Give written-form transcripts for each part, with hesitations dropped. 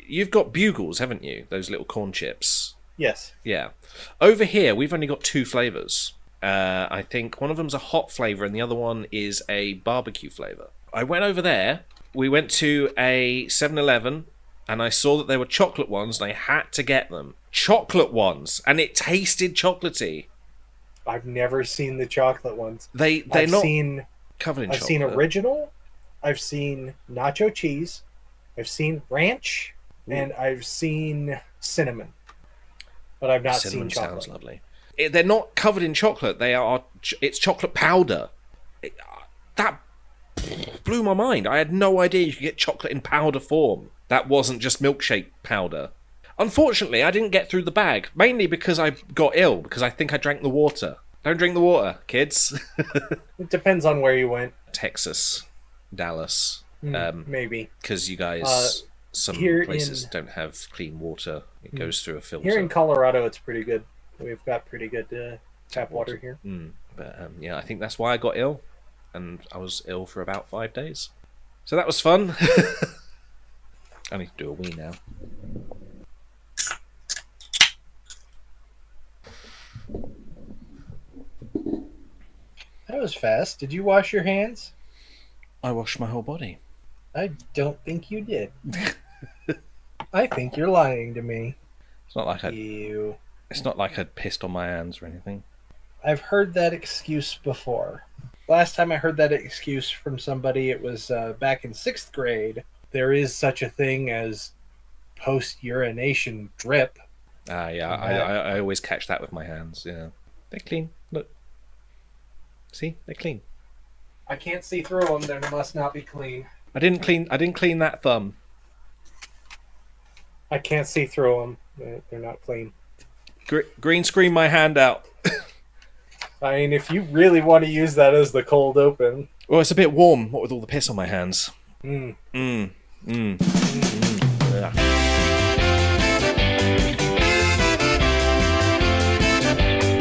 you've got Bugles, haven't you? Those little corn chips. Yes. Yeah. Over here, we've only got 2 flavors. I think one of them's a hot flavor and the other one is a barbecue flavor. I went over there. We went to a 7-Eleven and I saw that there were chocolate ones and I had to get them. Chocolate ones, and it tasted chocolatey. I've never seen the chocolate ones. They're I've not seen covered in I've chocolate. seen original, I've seen nacho cheese, I've seen ranch, and I've seen cinnamon. But I've not Cinnamon seen chocolate. sounds lovely. They're not covered in chocolate. It's chocolate powder. That blew my mind. I had no idea you could get chocolate in powder form. That wasn't just milkshake powder. Unfortunately, I didn't get through the bag, mainly because I got ill, because I think I drank the water. Don't drink the water, kids. It depends on where you went. Texas, Dallas. Maybe. Because you guys, some here places in- don't have clean water. It goes through a filter. Here in Colorado, it's pretty good. We've got pretty good tap water here. But yeah, I think that's why I got ill. And I was ill for about 5 days. So that was fun. I need to do a wee now. That was fast. Did you wash your hands? I washed my whole body. I don't think you did. I think you're lying to me. It's not like You. It's not like I'd pissed on my hands or anything. I've heard that excuse before. Last time I heard that excuse from somebody, it was back in 6th grade. There is such a thing as post-urination drip. Yeah, I always catch that with my hands. Yeah, they're clean. Look, see, they're clean. I can't see through them. They must not be clean. I didn't clean that thumb. I can't see through them. They're not clean. Green screen my hand out. I mean, if you really want to use that as the cold open. Well, it's a bit warm. What with all the piss on my hands. Mm. Yeah.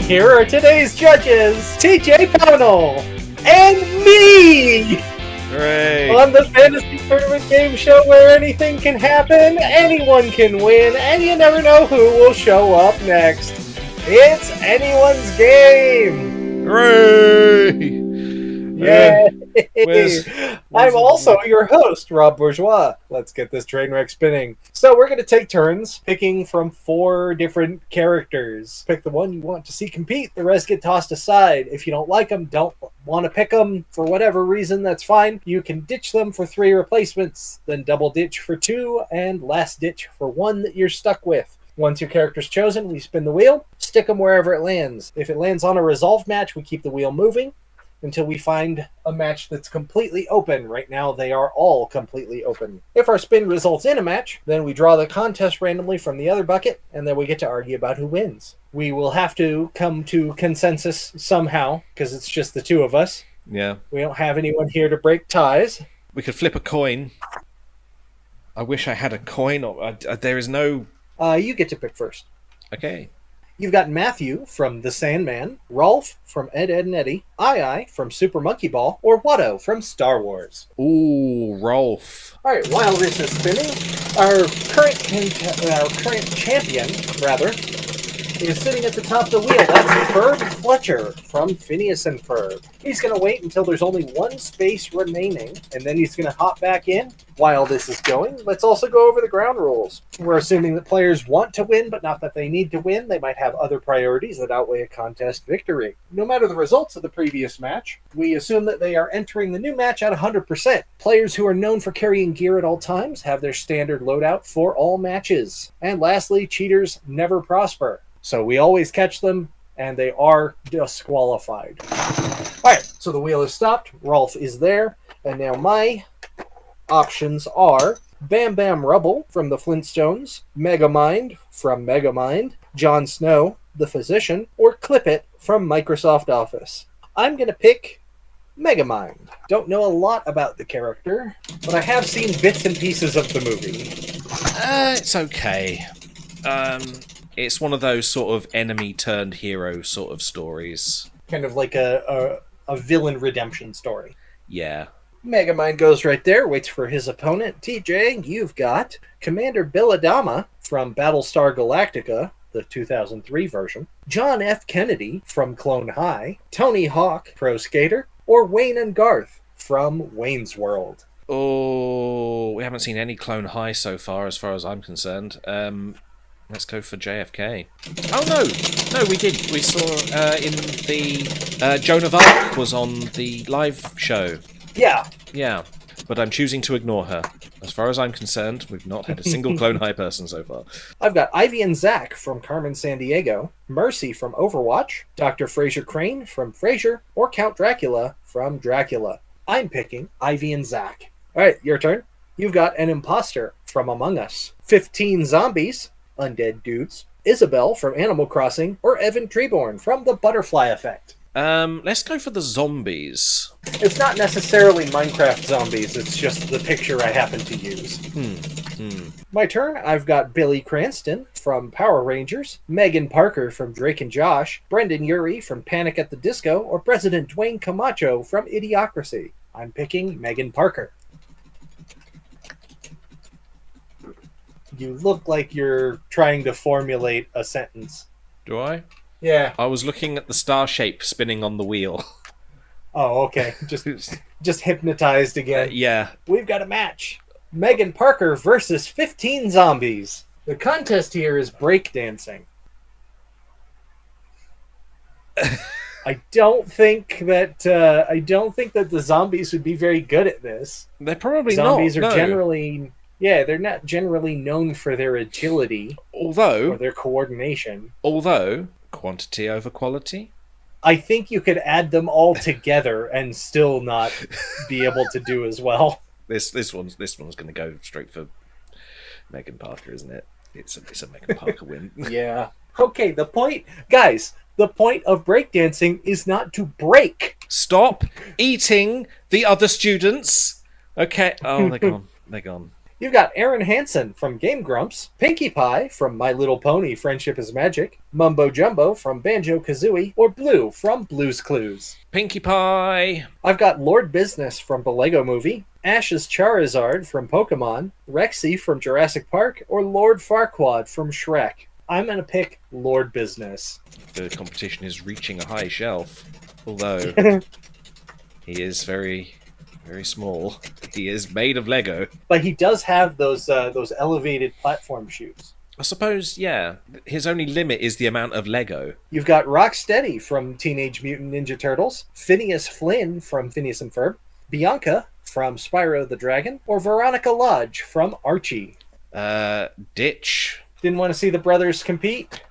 Here are today's judges, TJ Pownell and me! Hooray! On the Fantasy Tournament Game Show where anything can happen, anyone can win, and you never know who will show up next. It's anyone's game! Hooray! Yay! where's I'm also your host, Rob Bourgeois. Let's get this train wreck spinning. So we're going to take turns picking from 4 different characters. Pick the one you want to see compete. The rest get tossed aside. If you don't like them, don't want to pick them for whatever reason, that's fine. You can ditch them for 3 replacements, then double ditch for 2, and last ditch for 1 that you're stuck with. Once your character's chosen, we spin the wheel, stick them wherever it lands. If it lands on a resolved match, we keep the wheel moving until we find a match that's completely open. Right now, they are all completely open. If our spin results in a match, then we draw the contest randomly from the other bucket, and then we get to argue about who wins. We will have to come to consensus somehow, because it's just the 2 of us. Yeah. We don't have anyone here to break ties. We could flip a coin. I wish I had a coin. There is no... You get to pick first. Okay. You've got Matthew from The Sandman, Rolf from Ed, Ed, and Eddie, Ai from Super Monkey Ball, or Watto from Star Wars. Ooh, Rolf. All right, while this is spinning, our current champion, rather, is sitting at the top of the wheel. That's Ferb Fletcher from Phineas and Ferb. He's going to wait until there's only 1 space remaining, and then he's going to hop back in. While this is going, let's also go over the ground rules. We're assuming that players want to win, but not that they need to win. They might have other priorities that outweigh a contest victory. No matter the results of the previous match, we assume that they are entering the new match at 100%. Players who are known for carrying gear at all times have their standard loadout for all matches. And lastly, cheaters never prosper. So we always catch them, and they are disqualified. All right, so the wheel is stopped. Rolf is there. And now my options are Bam Bam Rubble from the Flintstones, Megamind from Megamind, Jon Snow, the Physician, or Clip It from Microsoft Office. I'm going to pick Megamind. Don't know a lot about the character, but I have seen bits and pieces of the movie. It's okay. It's one of those sort of enemy turned hero sort of stories. Kind of like a villain redemption story. Yeah. Megamind goes right there, waits for his opponent. TJ, you've got Commander Billadama from Battlestar Galactica, the 2003 version, John F. Kennedy from Clone High, Tony Hawk, Pro Skater, or Wayne and Garth from Wayne's World. Oh, we haven't seen any Clone High so far as I'm concerned. Let's go for JFK. Oh, no, we did. We saw in the Joan of Arc was on the live show. Yeah, but I'm choosing to ignore her. As far as I'm concerned, we've not had a single Clone High person so far. I've got Ivy and Zack from Carmen Sandiego, Mercy from Overwatch, Dr. Fraser Crane from Frasier, or Count Dracula from Dracula. I'm picking Ivy and Zack. All right, your turn. You've got an imposter from Among Us, 15 zombies, undead dudes, Isabel from Animal Crossing, or Evan Treeborn from The Butterfly Effect. Let's go for the zombies. It's not necessarily Minecraft zombies, it's just the picture I happen to use. My turn, I've got Billy Cranston from Power Rangers, Megan Parker from Drake and Josh, Brendan Urie from Panic at the Disco, or President Dwayne Camacho from Idiocracy. I'm picking Megan Parker. You look like you're trying to formulate a sentence. Do I? Yeah. I was looking at the star shape spinning on the wheel. Oh, okay. Just hypnotized again. Yeah. We've got a match. Megan Parker versus 15 zombies. The contest here is breakdancing. I don't think that the zombies would be very good at this. They're probably zombies not. Zombies are generally, they're not generally known for their agility, or their coordination. Although quantity over quality. I think you could add them all together and still not be able to do as well. This one's going to go straight for Megan Parker, isn't it? It's a Megan Parker win. Yeah. Okay, the point of breakdancing is not to break. Stop eating the other students. Okay. Oh, they're gone. They're gone. You've got Aaron Hansen from Game Grumps, Pinkie Pie from My Little Pony Friendship is Magic, Mumbo Jumbo from Banjo-Kazooie, or Blue from Blue's Clues. Pinkie Pie. I've got Lord Business from the Lego Movie, Ash's Charizard from Pokemon, Rexy from Jurassic Park, or Lord Farquaad from Shrek. I'm going to pick Lord Business. The competition is reaching a high shelf, although he is very, very small. He is made of Lego. But he does have those elevated platform shoes. I suppose, yeah. His only limit is the amount of Lego. You've got Rocksteady from Teenage Mutant Ninja Turtles, Phineas Flynn from Phineas and Ferb, Bianca from Spyro the Dragon, or Veronica Lodge from Archie. Ditch. Didn't want to see the brothers compete?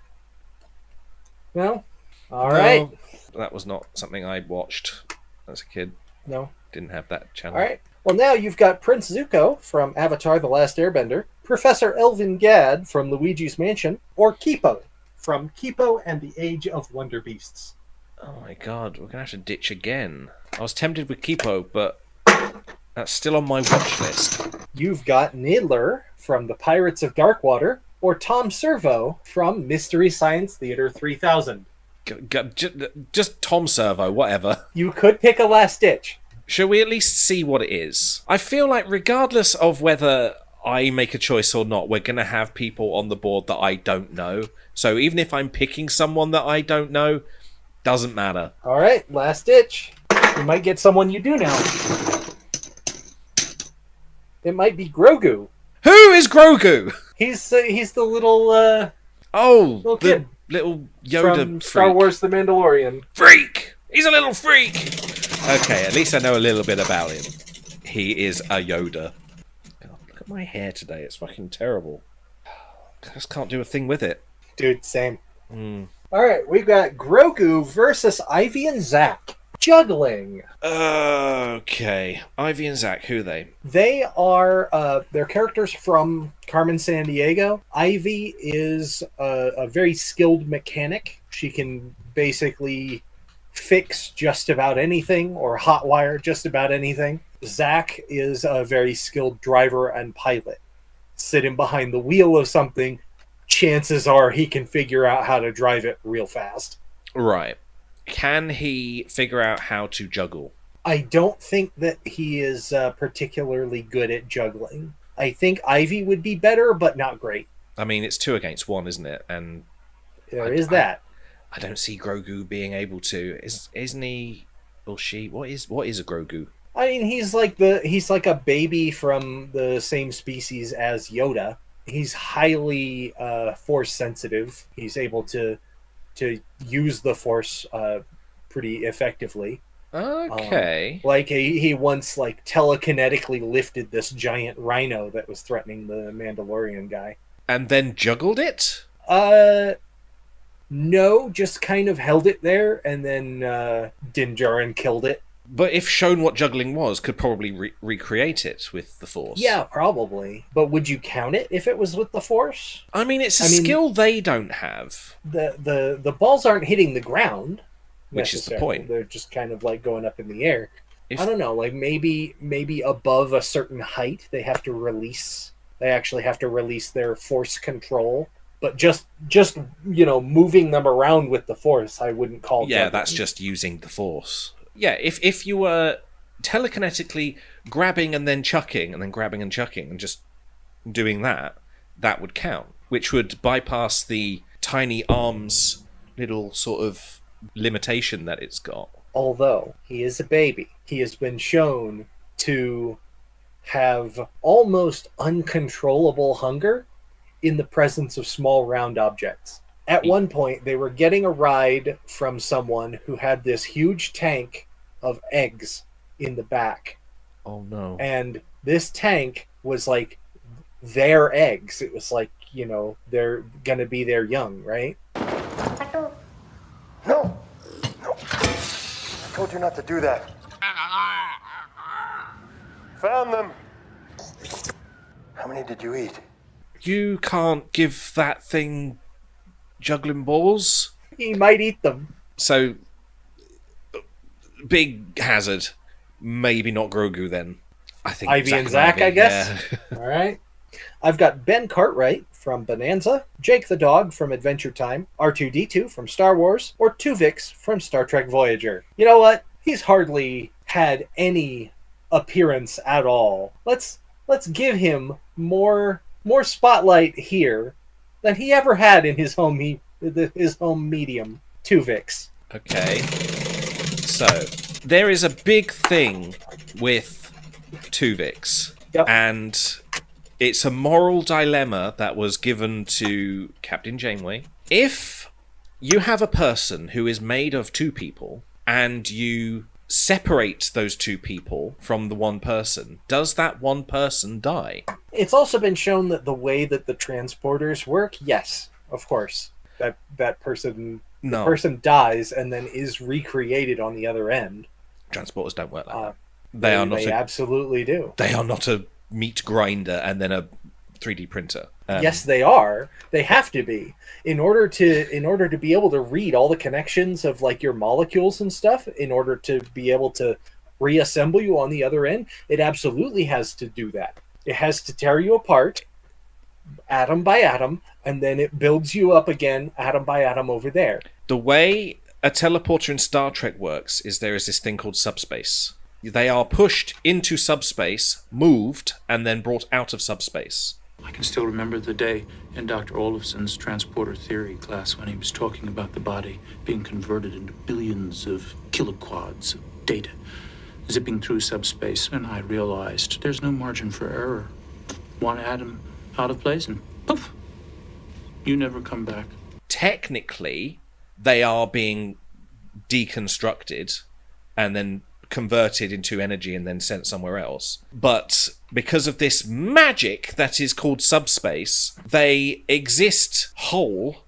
No? All right. That was not something I watched as a kid. No. Didn't have that channel. All right. Well, now you've got Prince Zuko from Avatar The Last Airbender, Professor Elvin Gad from Luigi's Mansion, or Kipo from Kipo and the Age of Wonder Beasts. Oh my god, we're going to have to ditch again. I was tempted with Kipo, but that's still on my watch list. You've got Nidler from The Pirates of Darkwater, or Tom Servo from Mystery Science Theater 3000. Just Tom Servo, whatever. You could pick a last ditch. Shall we at least see what it is? I feel like regardless of whether I make a choice or not, we're going to have people on the board that I don't know. So even if I'm picking someone that I don't know, doesn't matter. All right, last ditch. You might get someone you do know. It might be Grogu. Who is Grogu? He's the little little kid. Little Yoda from freak. Star Wars: The Mandalorian. Freak! He's a little freak! Okay, at least I know a little bit about him. He is a Yoda. God, look at my hair today. It's fucking terrible. I just can't do a thing with it. Dude, same. All right, we've got Grogu versus Ivy and Zack. Juggling. Okay. Ivy and Zack, who are they? They are, they're characters from Carmen Sandiego. Ivy is a very skilled mechanic. She can basically fix just about anything or hotwire just about anything. Zack is a very skilled driver and pilot. Sitting behind the wheel of something, chances are he can figure out how to drive it real fast. Right. Can he figure out how to juggle? I don't think that he is particularly good at juggling. I think Ivy would be better, but not great. I mean, it's 2 against 1, isn't it? And There I, is I, that. I don't see Grogu being able to. Isn't he or she? What is a Grogu? I mean, he's like a baby from the same species as Yoda. He's highly force sensitive. He's able to use the force pretty effectively. Okay. Like he once like telekinetically lifted this giant rhino that was threatening the Mandalorian guy. And then juggled it? No, just kind of held it there, and then Din Djarin killed it. But if shown what juggling was, could probably recreate it with the Force. Yeah, probably. But would you count it if it was with the Force? I mean, it's a skill they don't have. The balls aren't hitting the ground, which is the point. They're just kind of like going up in the air. I don't know, like maybe above a certain height, they have to release. They actually have to release their Force control. But just moving them around with the Force, I wouldn't call. Yeah, that's just using the Force. Yeah, if you were telekinetically grabbing and then chucking and then grabbing and chucking and just doing that, that would count, which would bypass the tiny arms little sort of limitation that it's got. Although he is a baby, he has been shown to have almost uncontrollable hunger in the presence of small round objects. At one point, they were getting a ride from someone who had this huge tank of eggs in the back. Oh, no. And this tank was like their eggs. It was like, they're going to be their young, right? No. I told you not to do that. Found them. How many did you eat? You can't give that thing juggling balls. He might eat them. So, big hazard. Maybe not Grogu then. I think Ivy and Zach, I guess. Yeah. All right. I've got Ben Cartwright from Bonanza, Jake the Dog from Adventure Time, R2-D2 from Star Wars, or Tuvix from Star Trek Voyager. You know what? He's hardly had any appearance at all. Let's give him more spotlight here than he ever had in his home medium, Tuvix. Okay. So, there is a big thing with Tuvix. Yep. And it's a moral dilemma that was given to Captain Janeway. If you have a person who is made of two people and you separate those two people from the one person, does that one person die? It's also been shown that the way that the transporters work, yes, of course, that person dies and then is recreated on the other end. Transporters don't work like that. They absolutely do. They are not a meat grinder and then a 3D printer. Yes, they are. They have to be in order to be able to read all the connections of like your molecules and stuff. In order to be able to reassemble you on the other end, it absolutely has to do that. It has to tear you apart, atom by atom, and then it builds you up again, atom by atom over there. The way a teleporter in Star Trek works is there is this thing called subspace. They are pushed into subspace, moved, and then brought out of subspace. I can still remember the day in Dr. Olafson's transporter theory class when he was talking about the body being converted into billions of kiloquads of data zipping through subspace, and I realized there's no margin for error. One atom out of place and poof, you never come back. Technically, they are being deconstructed and then converted into energy and then sent somewhere else. But because of this magic that is called subspace, they exist whole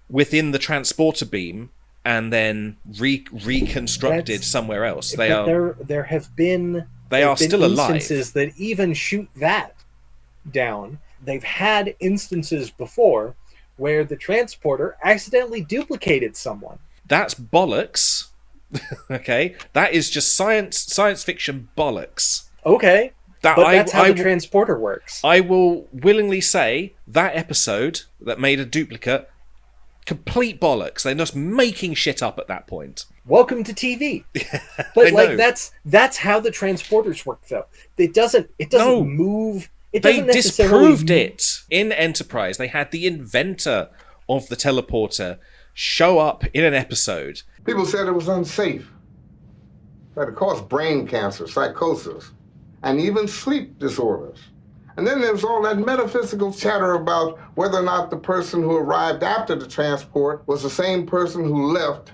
within the transporter beam and then reconstructed somewhere else. There have been still alive. Instances that even shoot that down. They've had instances before where the transporter accidentally duplicated someone. That's bollocks. Okay, that is just science fiction bollocks. Okay, but that's how the transporter works. I will willingly say that episode that made a duplicate Complete bollocks. They're just making shit up at that point. Welcome to TV. I But know. like that's how the transporters work, though. It doesn't No. move. It They doesn't necessarily disproved it in Enterprise. They had the inventor of the teleporter show up in an episode. People said it was unsafe, that it caused brain cancer, psychosis, and even sleep disorders. And then there was all that metaphysical chatter about whether or not the person who arrived after the transport was the same person who left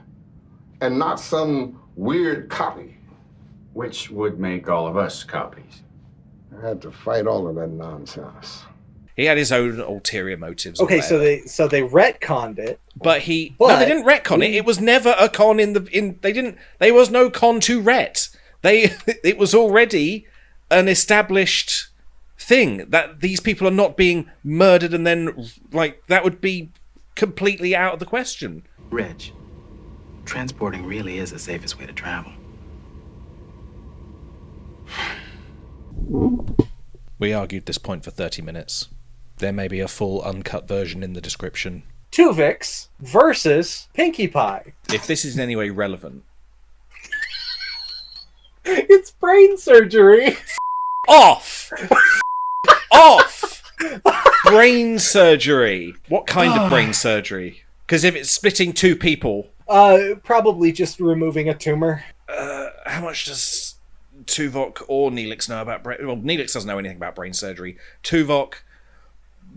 and not some weird copy. Which would make all of us copies. I had to fight all of that nonsense. He had his own ulterior motives. or Okay, so whatever. they retconned it. But he But no, they didn't retcon it. It was never a con there was no con to ret. It was already an established thing that these people are not being murdered and then like that would be completely out of the question. Reg, transporting really is the safest way to travel. We argued this point for 30 minutes. There may be a full uncut version in the description. Tuvix versus Pinkie Pie. If this is in any way relevant. It's brain surgery. Off! Off! Brain surgery. What kind of brain surgery? Because if it's splitting two people, Probably just removing a tumor. how much does Tuvok or Neelix know about brain? Well, Neelix doesn't know anything about brain surgery. Tuvok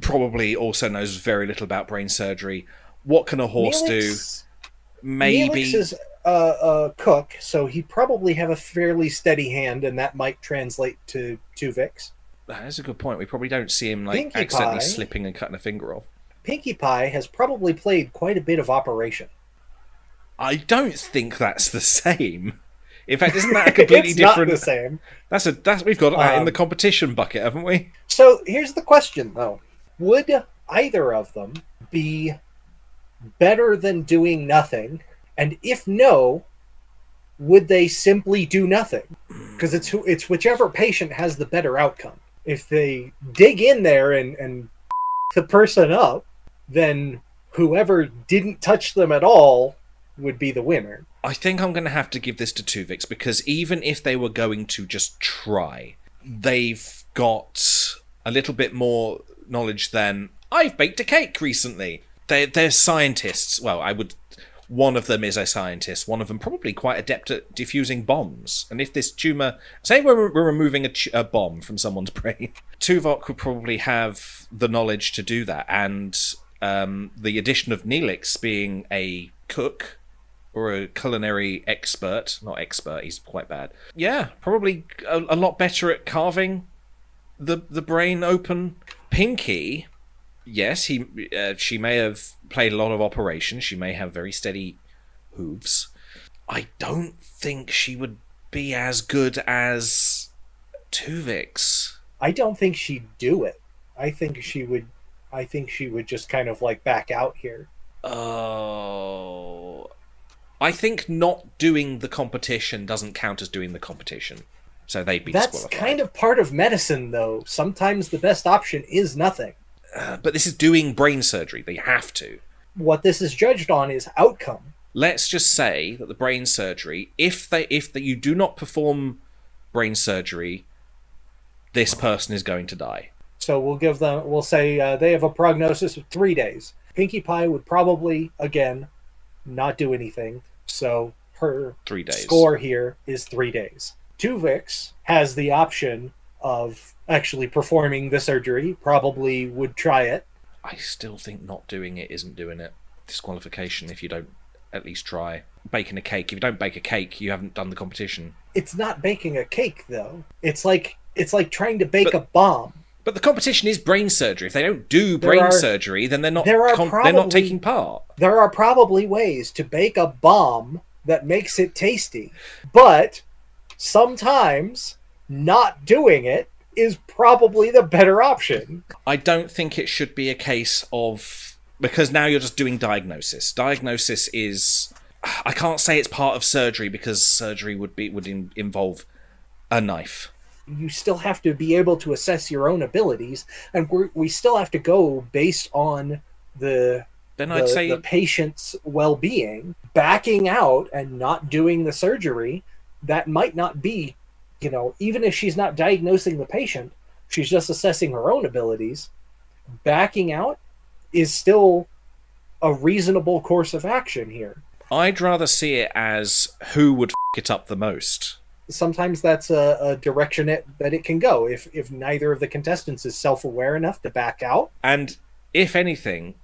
probably also knows very little about brain surgery. What can a horse Neelix- do? Maybe. Neelix is a cook, so he'd probably have a fairly steady hand, and that might translate to Tuvix. That's a good point. We probably don't see him like Pinkie accidentally Pie. slipping and cutting a finger off. Pinkie Pie has probably played quite a bit of Operation. I don't think that's the same. In fact, isn't that a completely It's different? not the same. That's we've got that in the competition bucket, haven't we? So here's the question, though: would either of them be better than doing nothing? And if no, would they simply do nothing? Because it's whichever patient has the better outcome. If they dig in there and the person up, then whoever didn't touch them at all would be the winner. I think I'm going to have to give this to Tuvix because even if they were going to just try, they've got a little bit more knowledge than I've baked a cake recently. They're scientists. Well, one of them is a scientist. One of them probably quite adept at diffusing bombs. And if this tumor, say we're removing a bomb from someone's brain, Tuvok would probably have the knowledge to do that. And the addition of Neelix being a cook or a culinary expert, not expert, he's quite bad. Yeah, probably a lot better at carving the brain open. Pinkie, yes, she may have played a lot of operations. She may have very steady hooves. I don't think she would be as good as Tuvix. I don't think she'd do it. I think she would just kind of like back out here. Oh, I think not doing the competition doesn't count as doing the competition, so they'd be That's disqualified. kind of part of medicine, though. Sometimes the best option is nothing. But this is doing brain surgery. They have to. What this is judged on is outcome. Let's just say that the brain surgery, if you do not perform brain surgery, this person is going to die. So we'll say they have a prognosis of 3 days. Pinkie Pie would probably, again, not do anything. So her 3 days. score here is 3 days. Tuvix has the option of actually performing the surgery, probably would try it. I still think not doing it isn't doing it. Disqualification if you don't at least try. Baking a cake. If you don't bake a cake, you haven't done the competition. It's not baking a cake, though. It's like trying to bake a bomb. But the competition is brain surgery. If they don't do brain surgery, then they're not probably- taking part. There are probably ways to bake a bomb that makes it tasty, but sometimes not doing it is probably the better option. I don't think it should be a case of, because now you're just doing diagnosis. Diagnosis is, I can't say it's part of surgery because surgery would involve a knife. You still have to be able to assess your own abilities, and we still have to go based on the Then I'd say the patient's well-being, backing out and not doing the surgery, that might not be, even if she's not diagnosing the patient, she's just assessing her own abilities. Backing out is still a reasonable course of action here. I'd rather see it as who would it up the most. Sometimes that's a direction that it can go if neither of the contestants is self-aware enough to back out. And if anything,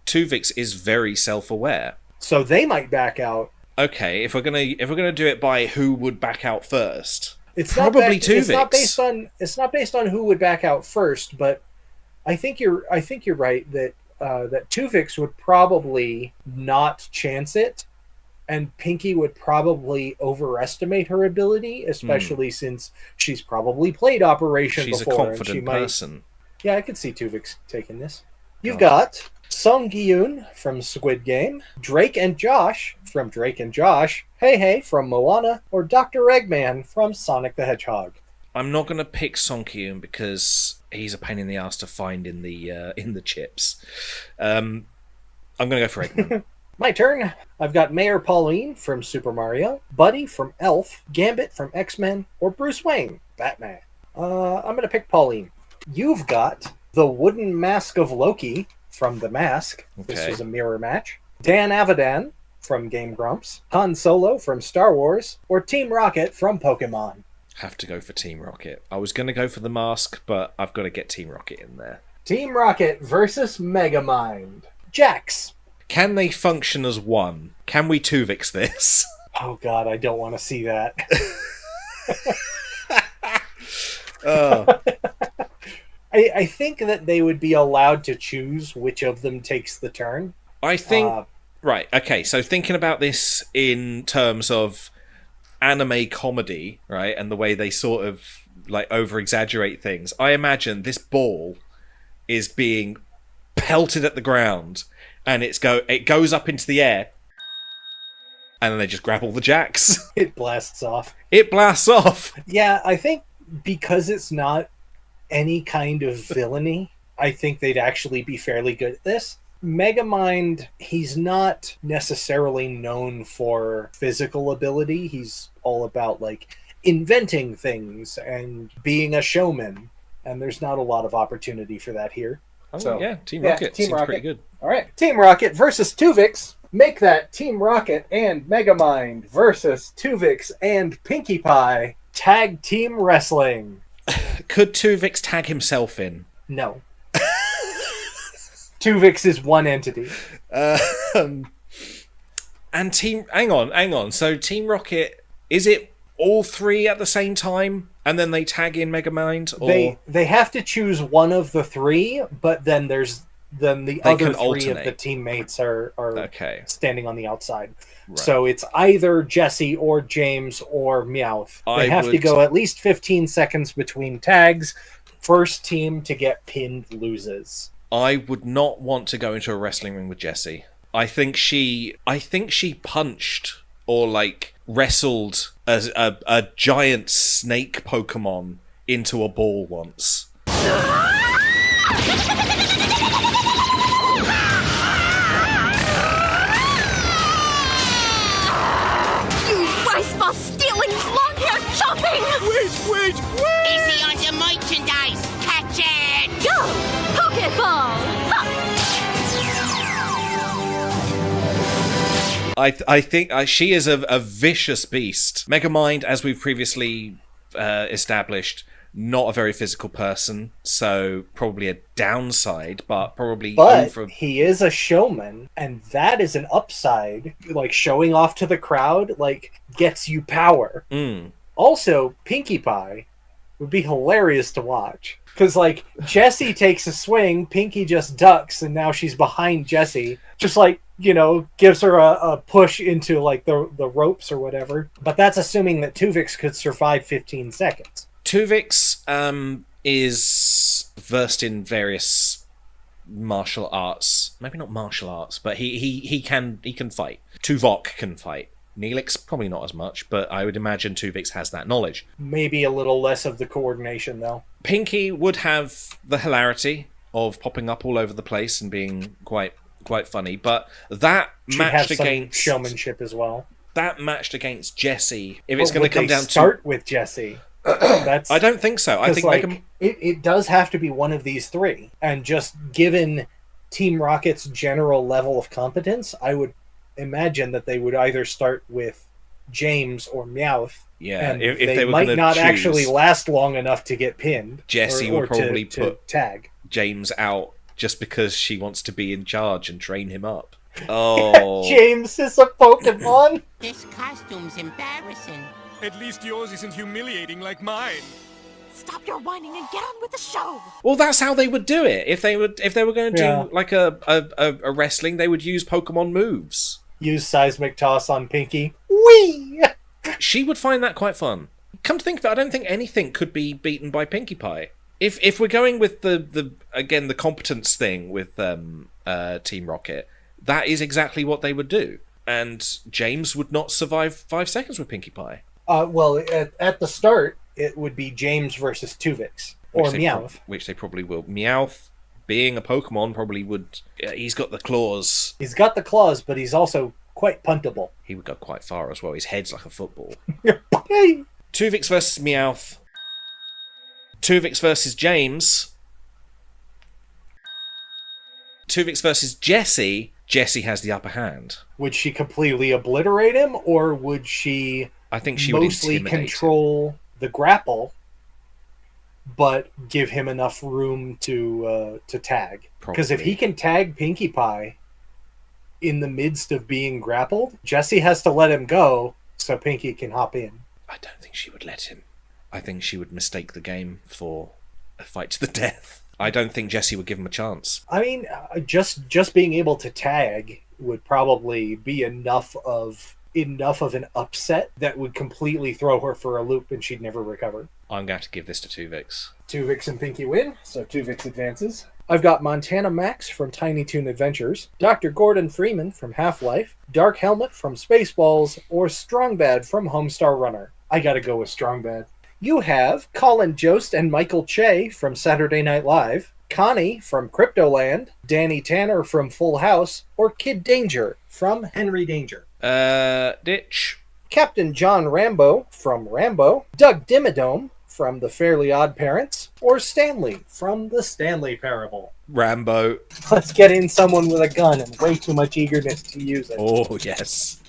Tuvix is very self-aware. So they might back out. Okay, if we're gonna do it by who would back out first, It's probably Tuvix. It's not based on who would back out first, but I think you're right that that Tuvix would probably not chance it, and Pinky would probably overestimate her ability, especially since she's probably played Operation she's before. a confident person. Yeah, I could see Tuvix taking this. You've got Song Gi-yoon from Squid Game, Drake and Josh from Drake and Josh, Hey Hey from Moana, or Dr. Eggman from Sonic the Hedgehog. I'm not gonna pick Song Ki-yoon because he's a pain in the ass to find in the chips. I'm gonna go for Eggman. My turn. I've got Mayor Pauline from Super Mario, Buddy from Elf, Gambit from X-Men, or Bruce Wayne, Batman. I'm gonna pick Pauline. You've got the Wooden Mask of Loki from The Mask. This Okay. was a mirror match. Dan Avidan from Game Grumps, Han Solo from Star Wars, or Team Rocket from Pokemon. Have to go for Team Rocket. I was gonna go for the mask, but I've got to get Team Rocket in there. Team Rocket versus Megamind. Jax. Can they function as one? Can we Tuvix this? Oh god, I don't want to see that. Oh. I think that they would be allowed to choose which of them takes the turn. I think right. Okay, so thinking about this in terms of anime comedy, right, and the way they sort of like over exaggerate things, I imagine this ball is being pelted at the ground, and it goes up into the air, and then they just grab all the jacks. It blasts off. It blasts off. Yeah, I think because it's not any kind of villainy, I think they'd actually be fairly good at this. Megamind, he's not necessarily known for physical ability. He's all about like inventing things and being a showman, and there's not a lot of opportunity for that here. Oh, yeah, Team Rocket Team seems Rocket. pretty good. All right, Team Rocket versus Tuvix. Make that Team Rocket and Megamind versus Tuvix and Pinkie Pie tag team wrestling. Could Tuvix tag himself in? No. Tuvix is one entity. And Team... Hang on. So Team Rocket, is it all three at the same time? And then they tag in Megamind? Or... They have to choose one of the three, but then the other can three alternate. of the teammates are Okay. standing on the outside. Right. So it's either Jesse or James or Meowth. They have to go at least 15 seconds between tags. First team to get pinned loses. I would not want to go into a wrestling ring with Jessie. I think she punched or like wrestled as a giant snake Pokemon into a ball once. Wasteful stealing, long-haired chopping! Wait! Easy on the merchandise! Catch it! Go! Pokeball! Ha! I think she is a vicious beast. Megamind, as we've previously established, not a very physical person, so probably a downside, but probably But over... he is a showman, and that is an upside. Like, showing off to the crowd, like, gets you power. Also, Pinkie Pie would be hilarious to watch. Because, like, Jessie takes a swing, Pinkie just ducks, and now she's behind Jessie. Just, like, gives her a push into, like, the ropes or whatever. But that's assuming that Tuvix could survive 15 seconds. Tuvix is versed in various martial arts. Maybe not martial arts, but he can fight. Tuvok can fight. Neelix probably not as much, but I would imagine Tuvix has that knowledge. Maybe a little less of the coordination, though. Pinkie would have the hilarity of popping up all over the place and being quite quite funny. But that Should have matched some against showmanship as well. that matched against Jesse. If it's But going would to come they down start with Jesse. That's I don't think so. I 'cause, think like, they can. it does have to be one of these three, and just given Team Rocket's general level of competence, I would imagine that they would either start with James or Meowth. Yeah, and if they they were might gonna not choose, actually last long enough to get pinned. Jesse or would probably to put tag. James out just because she wants to be in charge and train him up. Oh, James is a Pokemon. This costume's embarrassing. At least yours isn't humiliating like mine. Stop your whining and get on with the show. well, that's how they would do it. If they were going to do Yeah. like a wrestling, they would use Pokemon moves. Use seismic toss on Pinky. Whee! She would find that quite fun. Come to think of it, I don't think anything could be beaten by Pinkie Pie. If we're going with the competence thing with Team Rocket, that is exactly what they would do. And James would not survive 5 seconds with Pinkie Pie. Well, at the start, it would be James versus Tuvix or Meowth. Which they probably will. Meowth, being a Pokemon, probably would... he's got the claws. He's got the claws, but he's also quite puntable. He would go quite far as well. His head's like a football. Hey! Tuvix versus Meowth. Tuvix versus James. Tuvix versus Jesse. Jesse has the upper hand. Would she completely obliterate him, or would she I think she would mostly intimidate him. control the grapple, but give him enough room to tag? Because if Probably. he can tag Pinkie Pie in the midst of being grappled, Jesse has to let him go so Pinkie can hop in. I don't think she would let him. I think she would mistake the game for a fight to the death. I don't think Jesse would give him a chance. I mean, just being able to tag would probably be enough of an upset that would completely throw her for a loop and she'd never recover. I'm going to give this to Tuvix. Tuvix and Pinky win, so Tuvix advances. I've got Montana Max from Tiny Toon Adventures, Dr. Gordon Freeman from Half-Life, Dark Helmet from Spaceballs, or Strongbad from Homestar Runner. I gotta go with Strongbad. You have Colin Jost and Michael Che from Saturday Night Live, Connie from Cryptoland, Danny Tanner from Full House, or Kid Danger from Henry Danger. Ditch. Captain John Rambo from Rambo, Doug Dimmadome from The Fairly Odd Parents, or Stanley from The Stanley Parable. Rambo. Let's get in someone with a gun and way too much eagerness to use it. Oh, yes.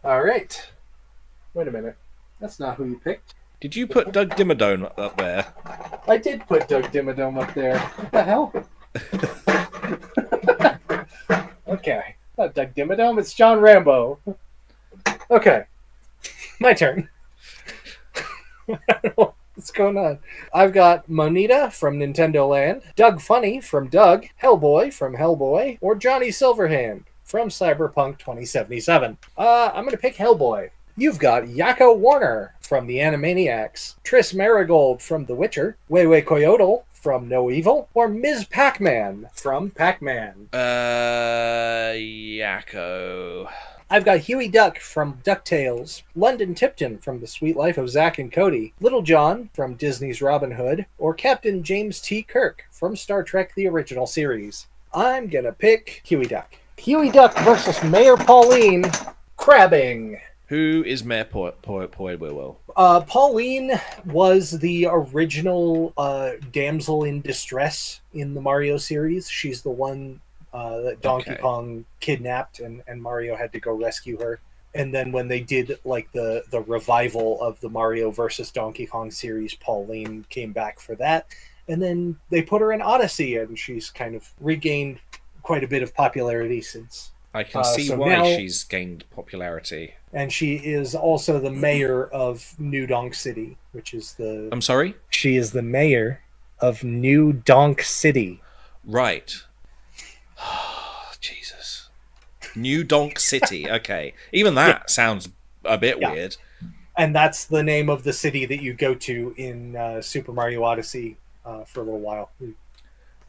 All right. Wait a minute. That's not who you picked. Did you put Doug Dimmadome up there? I did put Doug Dimmadome up there. What the hell? Okay. Not Doug Dimmadome, it's John Rambo. Okay. My turn. I don't know what's going on. I've got Monita from Nintendo Land, Doug Funny from Doug, Hellboy from Hellboy, or Johnny Silverhand from Cyberpunk 2077. I'm going to pick Hellboy. You've got Yakko Warner from the Animaniacs, Triss Marigold from The Witcher, Weiwei Coyote from No Evil, or Ms. Pac-Man from Pac-Man. Yakko. I've got Huey Duck from DuckTales, London Tipton from The Sweet Life of Zack and Cody, Little John from Disney's Robin Hood, or Captain James T. Kirk from Star Trek The Original Series. I'm gonna pick Huey Duck. Huey Duck versus Mayor Pauline, crabbing. Who is Mayor Poidwell? Pauline was the original damsel in distress in the Mario series. She's the one that Donkey Kong kidnapped, and Mario had to go rescue her. And then when they did like the revival of the Mario versus Donkey Kong series, Pauline came back for that. And then they put her in Odyssey, and she's kind of regained quite a bit of popularity since. I can see so why now- she's gained popularity. And she is also the mayor of New Donk City, which is the... I'm sorry? She is the mayor of New Donk City. Right. Jesus. New Donk City. Okay. Even that sounds a bit weird. And that's the name of the city that you go to in Super Mario Odyssey for a little while.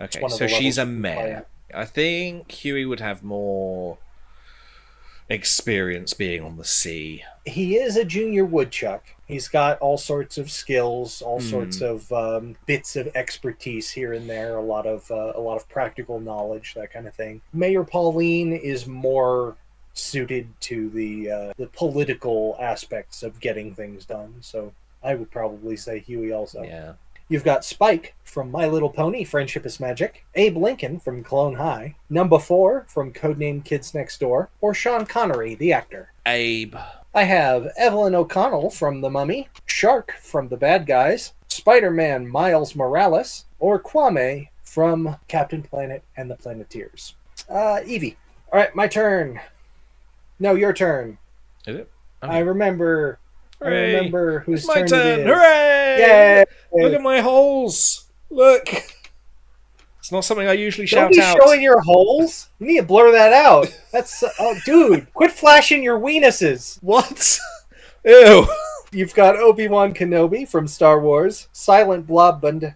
Okay, one of so the she's a levels you can play mayor. I think Huey would have more experience being on the sea. He is a junior woodchuck. He's got all sorts of skills, all sorts of bits of expertise here and there, a lot of practical knowledge, that kind of thing. Mayor Pauline is more suited to the political aspects of getting things done, so I would probably say Huey also. Yeah. You've got Spike from My Little Pony, Friendship is Magic, Abe Lincoln from Clone High, Number 4 from Codename Kids Next Door, or Sean Connery, the actor. Abe. I have Evelyn O'Connell from The Mummy, Shark from The Bad Guys, Spider-Man Miles Morales, or Kwame from Captain Planet and the Planeteers. Evie. All right, my turn. No, your turn. Is it? I remember. Hooray. I remember whose It's my turn turn. it is. Hooray! Yay! Look at my holes. Look. It's not something I usually Don't shout be out. showing your holes. You need to blur that out. That's oh, dude, quit flashing your weenuses. What? Ew. You've got Obi-Wan Kenobi from Star Wars, Silent Bob Num.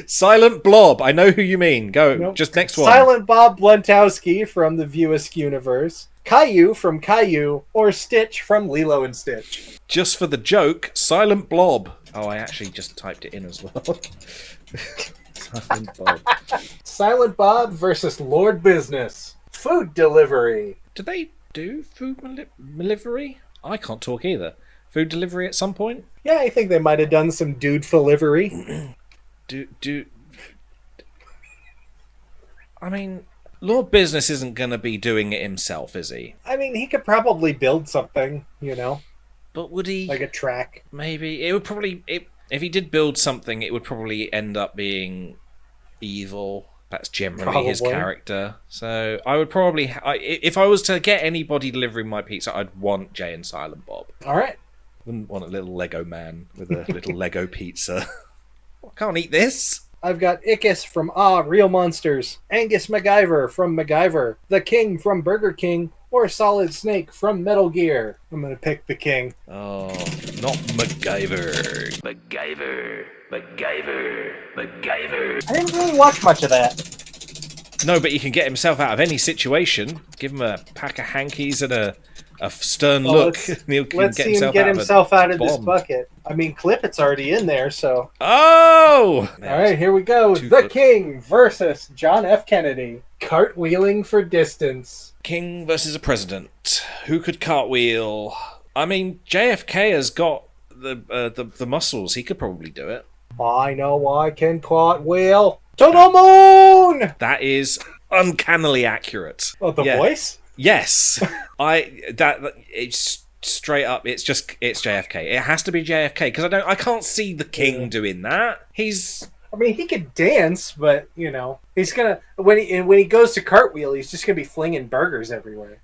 Silent Blob. I know who you mean. Go. Nope. Just next one. Silent Bob Bluntowski from the Viewisk universe, Caillou from Caillou, or Stitch from Lilo and Stitch. Just for the joke, Silent Blob. Oh, I actually just typed it in as well. Silent Bob. Silent Bob versus Lord Business. Food delivery. Do they do food delivery? I can't talk either. Food delivery at some point? Yeah, I think they might have done some dude delivery. I mean, Lord Business isn't going to be doing it himself, is he? I mean, he could probably build something, you know, But would he? like a track. Maybe. It would probably... if he did build something, it would probably end up being evil. That's generally his Probably. character. So I would probably... if I was to get anybody delivering my pizza, I'd want Jay and Silent Bob. All right. Wouldn't want a little Lego man with a little Lego pizza. I can't eat this. I've got Ickis from Real Monsters, Angus MacGyver from MacGyver, The King from Burger King, or Solid Snake from Metal Gear. I'm going to pick The King. Oh, not MacGyver. I didn't really watch much of that. No, but he can get himself out of any situation. Give him a pack of hankies and a stern look. and he can Let's see him get himself out of this bomb. bucket. I mean, Clippett's already in there, so... Oh! All right, here we go. The King versus John F. Kennedy. Cartwheeling for distance. King versus a president. Who could cartwheel? I mean, JFK has got the muscles. He could probably do it. I know I can cartwheel to the moon! That is uncannily accurate. Oh, the voice? Yes. It's straight up. It's JFK. It has to be JFK because I can't see the King doing that. I mean, he could dance, but you know, he's gonna when he goes to cartwheel, he's just gonna be flinging burgers everywhere.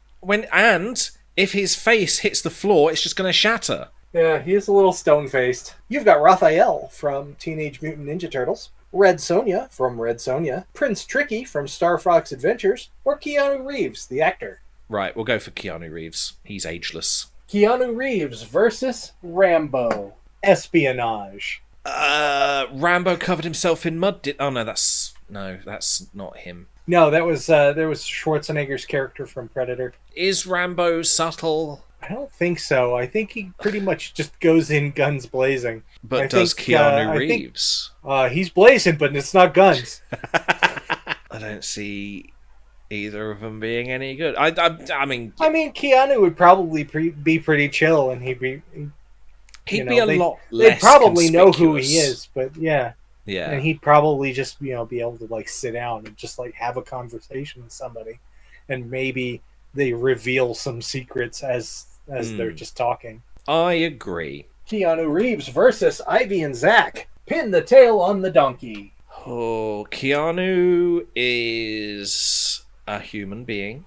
And if his face hits the floor, it's just gonna shatter. Yeah, he is a little stone-faced. You've got Raphael from Teenage Mutant Ninja Turtles, Red Sonja from Red Sonja, Prince Tricky from Star Fox Adventures, or Keanu Reeves, the actor. Right, we'll go for Keanu Reeves. He's ageless. Keanu Reeves versus Rambo. Espionage. Rambo covered himself in mud. That's not him. No, that was Schwarzenegger's character from Predator. Is Rambo subtle? I don't think so. I think he pretty much just goes in guns blazing. But does Keanu Reeves? He's blazing, but it's not guns. I don't see either of them being any good. I mean, Keanu would probably be pretty chill, and he'd be a lot less. They probably know who he is, but yeah. Yeah. And he'd probably just be able to like sit down and just like have a conversation with somebody, and maybe they reveal some secrets as they're just talking. I agree. Keanu Reeves versus Ivy and Zach. Pin the tail on the donkey. Oh, Keanu is a human being.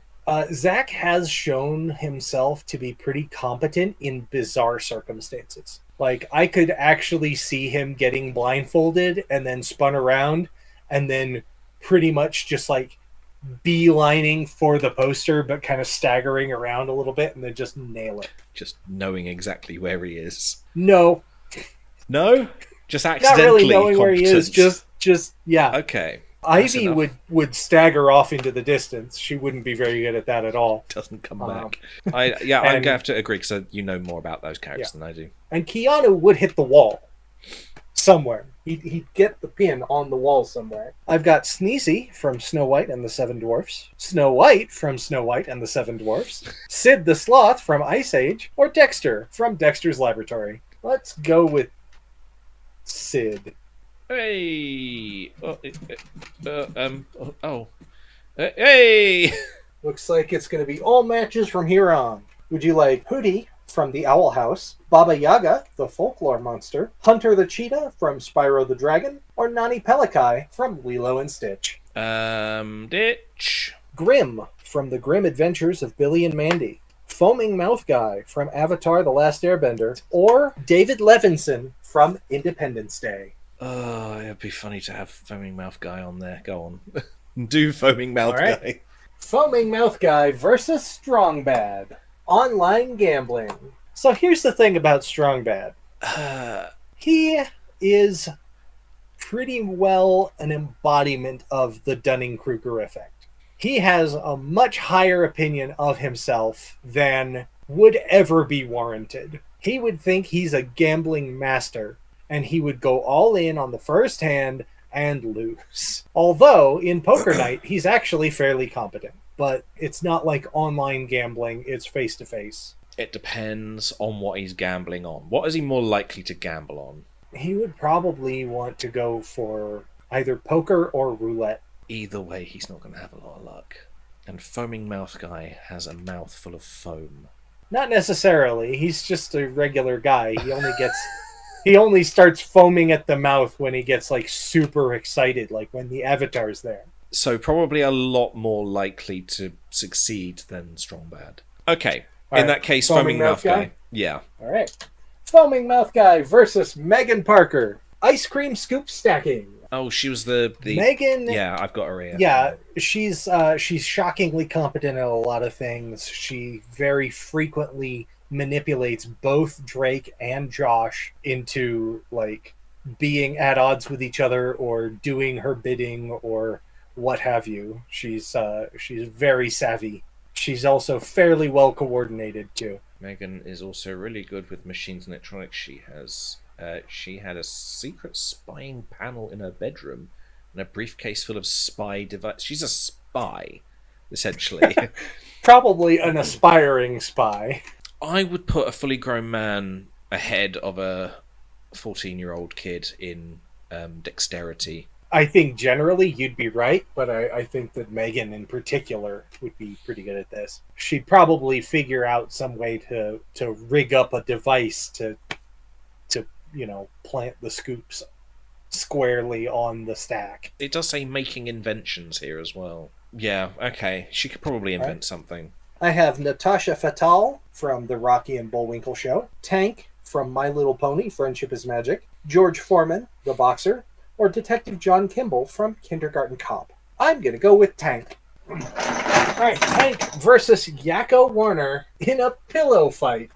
Zach has shown himself to be pretty competent in bizarre circumstances. Like, I could actually see him getting blindfolded and then spun around and then pretty much just like beelining for the poster, but kind of staggering around a little bit and then just nail it. Just knowing exactly where he is. No, just not accidentally really knowing where he is. competent. Just yeah. Okay. Ivy enough. would stagger off into the distance. She wouldn't be very good at that at all. Doesn't come back. I'm going to have to agree because you know more about those characters than I do. And Keanu would hit the wall somewhere. He'd get the pin on the wall somewhere. I've got Sneezy from Snow White and the Seven Dwarfs, Snow White from Snow White and the Seven Dwarfs, Sid the Sloth from Ice Age, or Dexter from Dexter's Laboratory. Let's go with Sid. Hey! Hey! Looks like it's going to be all matches from here on. Would you like Hootie from the Owl House, Baba Yaga, the folklore monster, Hunter the Cheetah from Spyro the Dragon, or Nani Pelikai from Lilo and Stitch? Ditch. Grim from the Grim Adventures of Billy and Mandy, Foaming Mouth Guy from Avatar The Last Airbender, or David Levinson from Independence Day. Oh, it'd be funny to have Foaming Mouth Guy on there. Go on. Do Foaming Mouth Guy. Foaming Mouth Guy versus Strong Bad. Online gambling. So here's the thing about Strong Bad. He is pretty well an embodiment of the Dunning-Kruger effect. He has a much higher opinion of himself than would ever be warranted. He would think he's a gambling master, and he would go all in on the first hand and lose. Although, in Poker Night, he's actually fairly competent. But it's not like online gambling, it's face-to-face. It depends on what he's gambling on. What is he more likely to gamble on? He would probably want to go for either poker or roulette. Either way, he's not going to have a lot of luck. And Foaming Mouth Guy has a mouth full of foam. Not necessarily. He's just a regular guy. He only starts foaming at the mouth when he gets like super excited, like when the Avatar's there. So probably a lot more likely to succeed than Strong Bad. Okay, in that case, Foaming Mouth Guy. Yeah. All right. Foaming Mouth Guy versus Megan Parker. Ice cream scoop stacking. Oh, she was the Megan. Yeah, I've got her here. Yeah, she's shockingly competent at a lot of things. She very frequently manipulates both Drake and Josh into like being at odds with each other or doing her bidding or what have you. She's very savvy. She's also fairly well coordinated too. Megan is also really good with machines and electronics. She had a secret spying panel in her bedroom and a briefcase full of spy devices. She's a spy, essentially. Probably an aspiring spy. I would put a fully grown man ahead of a 14-year-old kid in dexterity. I think generally you'd be right, but I think that Megan in particular would be pretty good at this. She'd probably figure out some way to rig up a device to plant the scoops squarely on the stack. It does say making inventions here as well. Yeah, okay. She could probably invent something. I have Natasha Fatale from The Rocky and Bullwinkle Show, Tank from My Little Pony, Friendship is Magic, George Foreman, the boxer, or Detective John Kimball from Kindergarten Cop. I'm going to go with Tank. Alright, Tank versus Yakko Warner in a pillow fight.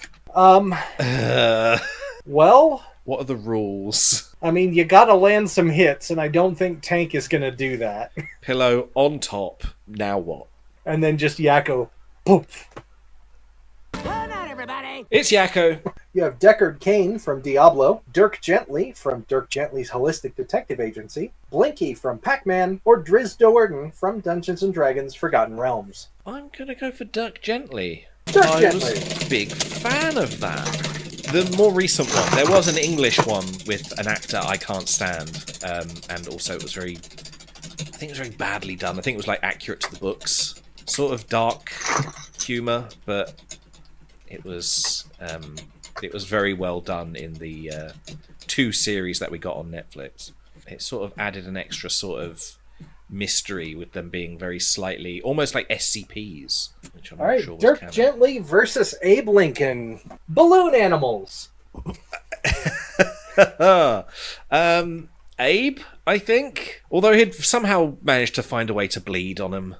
Well... What are the rules? I mean, you gotta land some hits, and I don't think Tank is going to do that. Pillow on top, now what? And then just Yakko, poof. Turn out, everybody! It's Yakko! You have Deckard Cain from Diablo, Dirk Gently from Dirk Gently's Holistic Detective Agency, Blinky from Pac-Man, or Driz Do'Urden from Dungeons & Dragons Forgotten Realms. I'm gonna go for Dirk Gently. Dirk Gently! I was a big fan of that. The more recent one, there was an English one with an actor I can't stand, and also it was very badly done. I think it was like accurate to the books, sort of dark humor, but it was very well done in the 2 series that we got on Netflix. It sort of added an extra sort of mystery with them being very slightly, almost like SCPs. Which I'm not sure was Dirk canon. Gently versus Abe Lincoln. Balloon animals. Abe, I think. Although he'd somehow managed to find a way to bleed on him.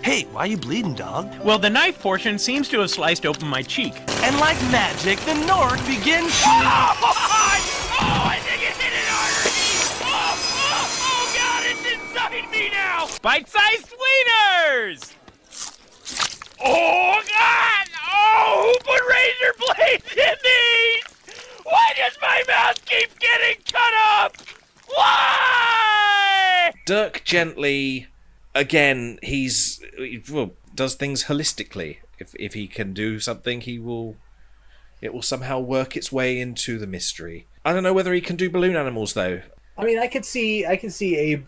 Hey, why you bleeding, dog? Well, the knife portion seems to have sliced open my cheek. And like magic, the Nork begins... Oh, I think it's in an artery! Oh! bite-sized wieners! Oh, God! Oh, who put razor blades in these? Why does my mouth keep getting cut up? Why? Dirk Gently, again, does things holistically. If he can do something, it will somehow work its way into the mystery. I don't know whether he can do balloon animals, though. I mean, I could see Abe,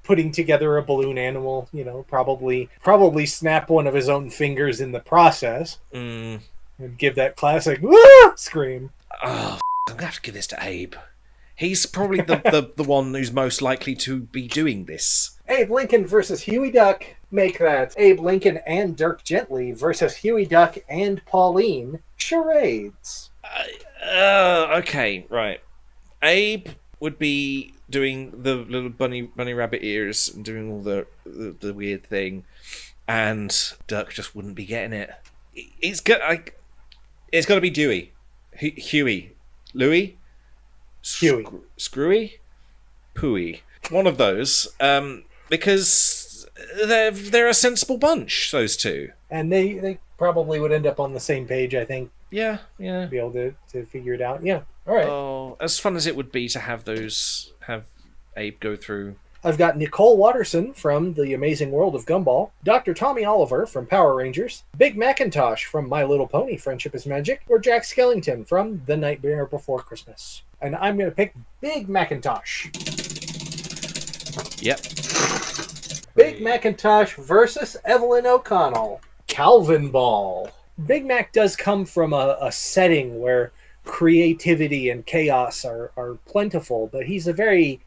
putting together a balloon animal, probably snap one of his own fingers in the process. And give that classic scream. Oh, I'm gonna have to give this to Abe. He's probably the one who's most likely to be doing this. Abe Lincoln versus Huey Duck. Make that Abe Lincoln and Dirk Gently versus Huey Duck and Pauline. Charades. Okay, right. Abe would be doing the little bunny rabbit ears and doing all the weird thing, and Dirk just wouldn't be getting it. It's got to be Dewey, Huey, Louie, Huey, Screwy, Pooey. One of those, because they're a sensible bunch. Those two, and they probably would end up on the same page. I think. Yeah. Be able to figure it out. Yeah. All right. Oh, as fun as it would be to have Abe go through. I've got Nicole Watterson from The Amazing World of Gumball, Dr. Tommy Oliver from Power Rangers, Big Macintosh from My Little Pony Friendship is Magic, or Jack Skellington from The Nightmare Before Christmas. And I'm going to pick Big Macintosh. Yep. Big Macintosh versus Evelyn O'Connell. Calvin Ball. Big Mac does come from a setting where creativity and chaos are plentiful, but he's a very,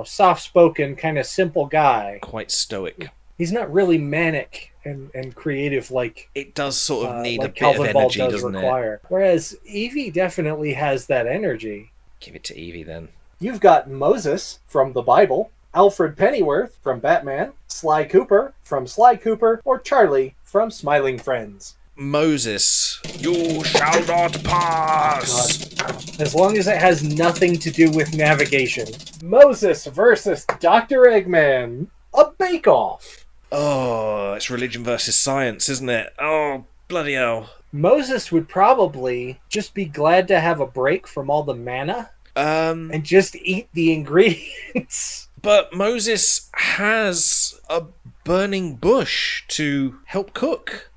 soft-spoken, kind of simple guy. Quite stoic. He's not really manic and creative like... It does sort of need a bit Calvin of energy, Ball doesn't require. it? Whereas Evie definitely has that energy. Give it to Evie, then. You've got Moses from the Bible, Alfred Pennyworth from Batman, Sly Cooper from Sly Cooper, or Charlie from Smiling Friends. Moses, you shall not pass. God. As long as it has nothing to do with navigation. Moses versus Dr. Eggman. A bake-off. Oh, it's religion versus science, isn't it? Oh, bloody hell. Moses would probably just be glad to have a break from all the mana and just eat the ingredients. But Moses has a burning bush to help cook.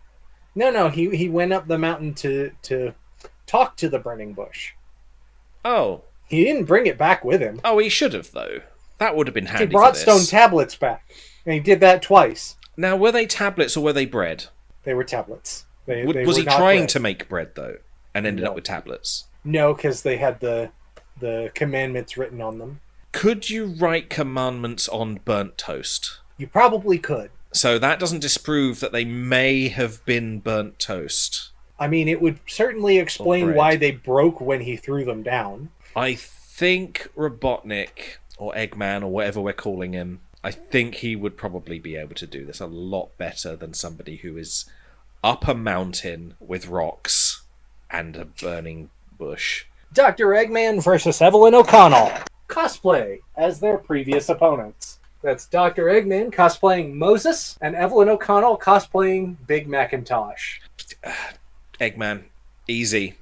No, he went up the mountain to talk to the burning bush. Oh. He didn't bring it back with him. Oh, he should have, though. That would have been handy. He brought for stone this. tablets back. And he did that twice. Now, were they tablets or were they bread? They were tablets. They was were he not trying bread. to make bread, though, and ended up with tablets? No, because they had the commandments written on them. Could you write commandments on burnt toast? You probably could. So that doesn't disprove that they may have been burnt toast. I mean, it would certainly explain why they broke when he threw them down. I think Robotnik, or Eggman, or whatever we're calling him, I think he would probably be able to do this a lot better than somebody who is up a mountain with rocks and a burning bush. Dr. Eggman versus Evelyn O'Connell. Cosplay as their previous opponents. That's Dr. Eggman cosplaying Moses and Evelyn O'Connell cosplaying Big Macintosh. Eggman. Easy.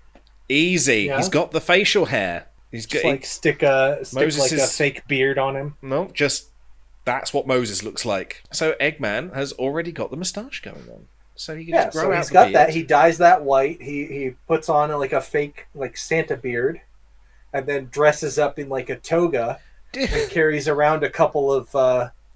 Yeah? He's got the facial hair. He's got stick a fake beard on him. No, just that's what Moses looks like. So Eggman has already got the moustache going on. So he can just grow out he's the got beard. that. He dyes that white. He puts on a fake Santa beard, and then dresses up in a toga and carries around a couple of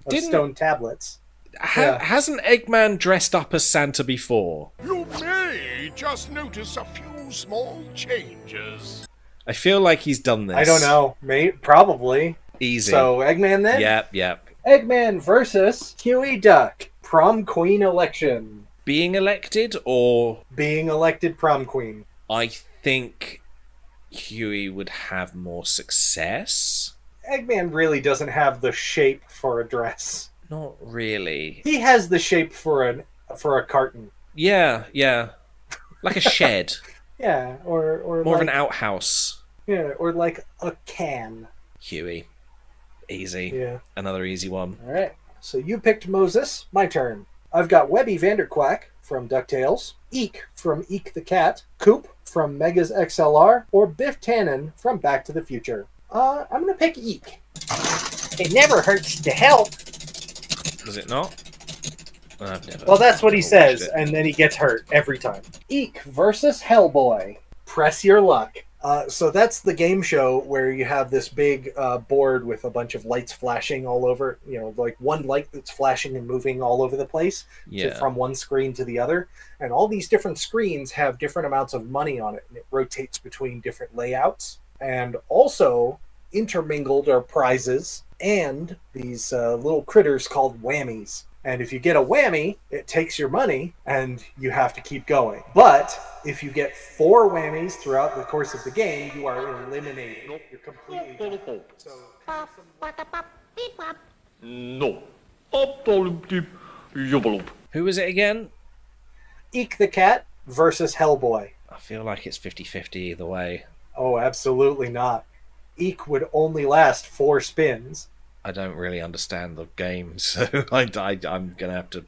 stone tablets. Hasn't Eggman dressed up as Santa before? You may just notice a few small changes. I feel like he's done this. I don't know. Probably. Easy. So Eggman then? Yep. Eggman versus Huey Duck. Prom Queen election. Being elected or... Being elected prom queen. I think Huey would have more success. Eggman really doesn't have the shape for a dress. Not really. He has the shape for a carton. Yeah. Like a shed. Yeah, or more of an outhouse. Yeah, or like a can. Huey. Easy. Yeah. Another easy one. All right. So you picked Moses. My turn. I've got Webby Vanderquack from DuckTales, Eek from Eek the Cat, Coop from Megas XLR, or Biff Tannen from Back to the Future. I'm going to pick Eek. It never hurts to help. Does it not? I've never. Well, that's what he watched says, it. and then he gets hurt every time. Eek versus Hellboy. Press your luck. So that's the game show where you have this big board with a bunch of lights flashing all over. You know, like one light that's flashing and moving all over the place from one screen to the other. And all these different screens have different amounts of money on it, and it rotates between different layouts. And also intermingled are prizes and these little critters called whammies. And if you get a whammy, it takes your money and you have to keep going. But if you get 4 whammies throughout the course of the game, you are eliminated. You're completely done. So, No. Who is it again? Eek the Cat versus Hellboy. I feel like it's 50-50 either way. Oh, absolutely not. Eek would only last 4 spins. I don't really understand the game, so I'm going to have to